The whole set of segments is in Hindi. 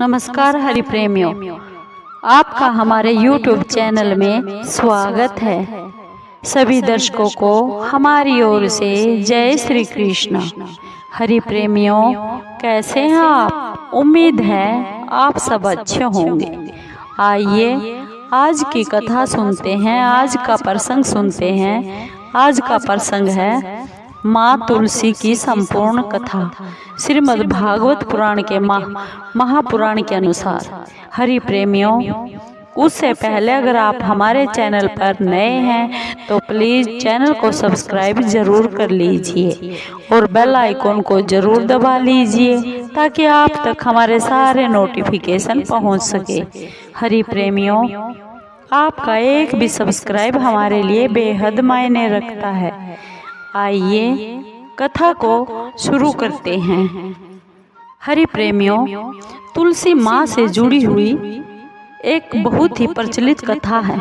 नमस्कार हरि प्रेमियों, आपका हमारे YouTube चैनल में स्वागत है। सभी दर्शकों को हमारी ओर से जय श्री कृष्ण। हरि प्रेमियों, कैसे हैं आप? उम्मीद है आप सब अच्छे होंगे। आइए आज की कथा सुनते हैं, आज का प्रसंग सुनते हैं। आज का प्रसंग है माँ तुलसी की संपूर्ण कथा, श्रीमद् भागवत पुराण के महापुराण के अनुसार। हरि प्रेमियों, उससे पहले अगर आप हमारे चैनल पर नए हैं तो प्लीज चैनल को सब्सक्राइब जरूर कर लीजिए और बेल आइकॉन को जरूर दबा लीजिए ताकि आप तक हमारे सारे नोटिफिकेशन पहुंच सके। हरि प्रेमियों, आपका एक भी सब्सक्राइब हमारे लिए बेहद मायने रखता है। आइए कथा को शुरू करते हैं। हरि प्रेमियों, तुलसी माँ से जुड़ी हुई एक बहुत ही प्रचलित कथा है।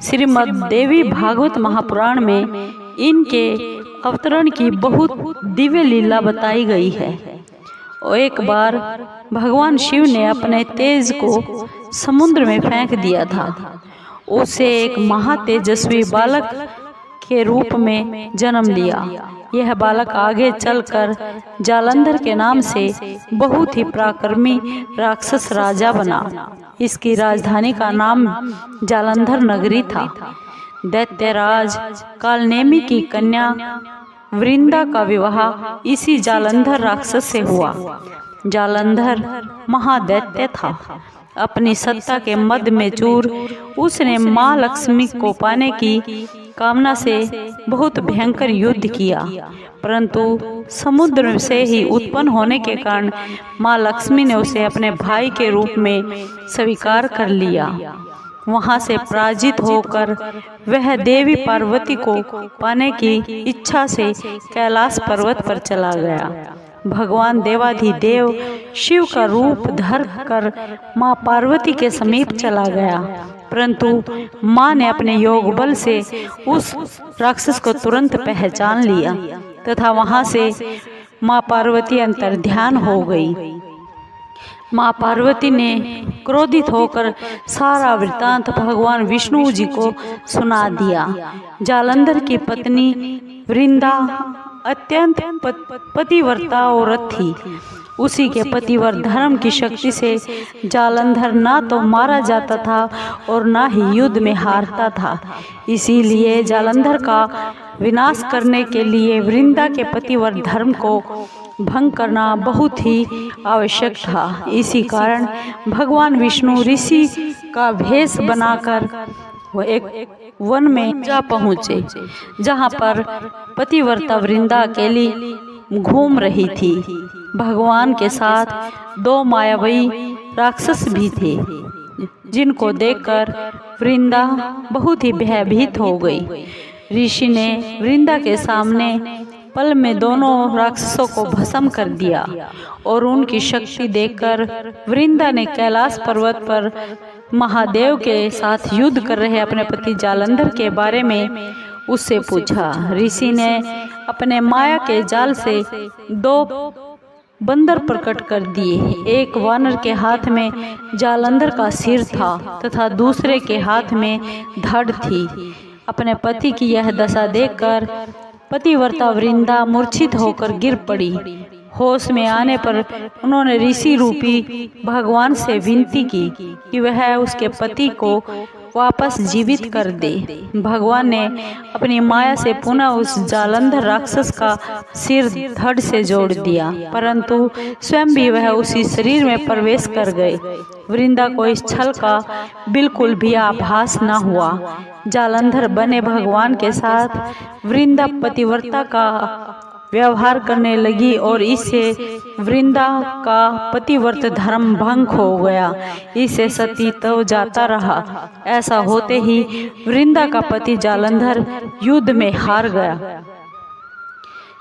श्रीमद् देवी भागवत महापुराण में इनके अवतरण की बहुत दिव्य लीला बताई गई है। और एक बार भगवान शिव ने अपने तेज को समुद्र में फेंक दिया था। उसे एक महातेजस्वी बालक के रूप में जन्म लिया। यह बालक आगे चलकर जालंधर के नाम से बहुत ही पराक्रमी राक्षस राजा बना। इसकी राजधानी का नाम जालंधर नगरी था। दैत्यराज कालनेमी की कन्या वृंदा का विवाह इसी जालंधर राक्षस से हुआ। जालंधर महादैत्य था। अपनी सत्ता के मद में चूर उसने माँ लक्ष्मी को पाने की कामना से बहुत भयंकर युद्ध किया, परंतु समुद्र से ही उत्पन्न होने के कारण माँ लक्ष्मी ने उसे अपने भाई के रूप में स्वीकार कर लिया। वहां से पराजित होकर वह देवी पार्वती को पाने की इच्छा से कैलाश पर्वत पर चला गया। भगवान देवाधिदेव शिव का रूप धर कर माँ पार्वती के समीप चला गया, परंतु माँ ने अपने योग बल से उस राक्षस को तुरंत पहचान लिया तथा वहां से माँ पार्वती अंतर्ध्यान हो गई। माँ पार्वती ने क्रोधित होकर सारा वृत्तांत भगवान विष्णु जी को सुना दिया। जालंधर की पत्नी वृंदा अत्यंत पतिव्रता औरत थी। उसी के पतिव्रत धर्म की शक्ति से जालंधर ना तो मारा जाता था और ना ही युद्ध में हारता था। इसीलिए जालंधर का विनाश करने के लिए वृंदा के पतिव्रत धर्म को भंग करना बहुत ही आवश्यक था। इसी कारण भगवान विष्णु ऋषि का भेष बनाकर वो एक वन में जा पहुँचे, जहाँ पर पतिव्रता वृंदा अकेली घूम रही थी। भगवान के साथ दो मायावी राक्षस भी थे, जिनको देखकर वृंदा बहुत ही भयभीत हो गई। ऋषि ने वृंदा के सामने पल में दोनों राक्षसों को भस्म कर दिया और उनकी शक्ति देखकर वृंदा ने कैलाश पर्वत पर महादेव के साथ युद्ध कर रहे अपने पति जालंधर के बारे में उससे पूछा। ऋषि ने अपने माया के जाल से दो बंदर प्रकट कर दिए। एक वानर के हाथ में जालंधर का सिर था तथा दूसरे के हाथ में धड़ थी। अपने पति की यह दशा देखकर पतिव्रता वृंदा मूर्छित होकर गिर पड़ी। होश में आने पर उन्होंने ऋषि रूपी भगवान से विनती की कि वह उसके पति को वापस जीवित कर दे। भगवान ने अपनी माया से पुनः उस जालंधर राक्षस का सिर धड़ से जोड़ दिया, परंतु स्वयं भी वह उसी शरीर में प्रवेश कर गए। वृंदा को इस छल का बिल्कुल भी आभास न हुआ। जालंधर बने भगवान के साथ वृंदा पतिव्रता का व्यवहार करने लगी और इससे वृंदा का पतिव्रत धर्म भंग हो गया। इससे सती तो जाता रहा। ऐसा होते ही वृंदा का पति जालंधर युद्ध में हार गया।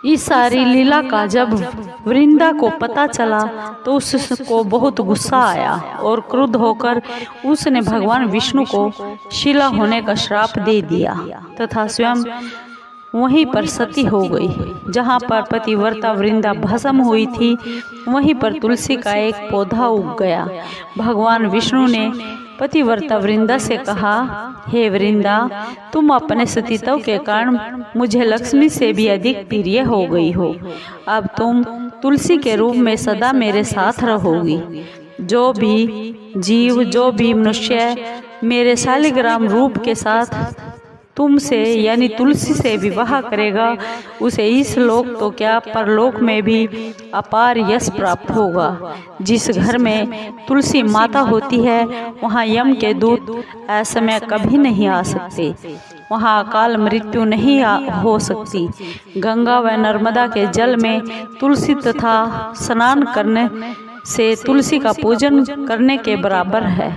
इस सारी लीला का जब वृंदा को पता चला तो उसको बहुत गुस्सा आया और क्रुद्ध होकर उसने भगवान विष्णु को शिला होने का श्राप दे दिया तथा स्वयं वहीं पर सती हो गई। जहाँ पर पतिव्रता वृंदा भस्म हुई थी, वहीं पर तुलसी का एक पौधा उग गया। भगवान विष्णु ने पतिव्रता वृंदा से कहा, हे वृंदा, तुम अपने सतीत्व के कारण मुझे लक्ष्मी से भी अधिक प्रिय हो गई हो। अब तुम तुलसी के रूप में सदा मेरे साथ रहोगी। जो भी जीव, जो भी मनुष्य मेरे शालिग्राम रूप के साथ तुमसे यानी तुलसी से विवाह करेगा, उसे इस लोक तो क्या परलोक में भी अपार यश प्राप्त होगा। जिस घर में तुलसी माता होती है, वहाँ यम के दूत असमय कभी नहीं आ सकते, वहाँ अकाल मृत्यु नहीं हो सकती। गंगा व नर्मदा के जल में तुलसी तथा स्नान करने से तुलसी का पूजन करने के बराबर है।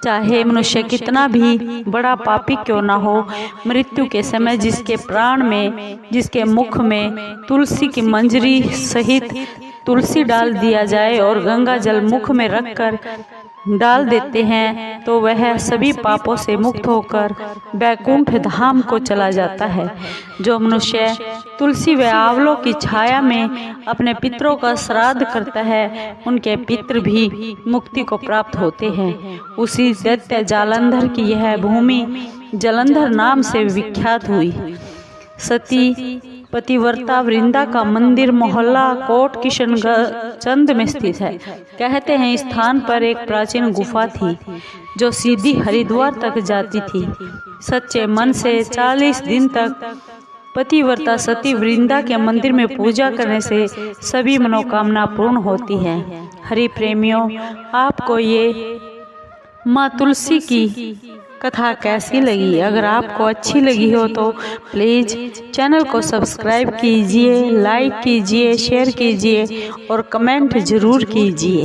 चाहे मनुष्य कितना भी बड़ा पापी क्यों ना हो, मृत्यु के समय जिसके प्राण में, जिसके मुख में तुलसी की मंजरी सहित तुलसी डाल दिया जाए और गंगा जल मुख में रखकर डाल देते हैं, तो वह सभी पापों से मुक्त होकर वैकुंठ धाम को चला जाता है। जो मनुष्य तुलसी व आंवलों की छाया में अपने पितरों का श्राद्ध करता है, उनके पितृ भी मुक्ति को प्राप्त होते हैं। उसी दैत्य जालंधर की यह भूमि जलंधर नाम से विख्यात हुई। सती पतिव्रता वृंदा का मंदिर मोहल्ला कोट किशनगंज में स्थित है। कहते हैं इस स्थान पर एक प्राचीन गुफा थी जो सीधी हरिद्वार तक जाती थी। सच्चे मन से 40 दिन तक पतिव्रता सती वृंदा के मंदिर में पूजा करने से सभी मनोकामना पूर्ण होती है। हरि प्रेमियों, आपको ये माँ तुलसी की कथा कैसी लगी? अगर आपको अच्छी लगी हो तो प्लीज़ चैनल को सब्सक्राइब कीजिए, लाइक कीजिए, शेयर कीजिए और कमेंट ज़रूर कीजिए।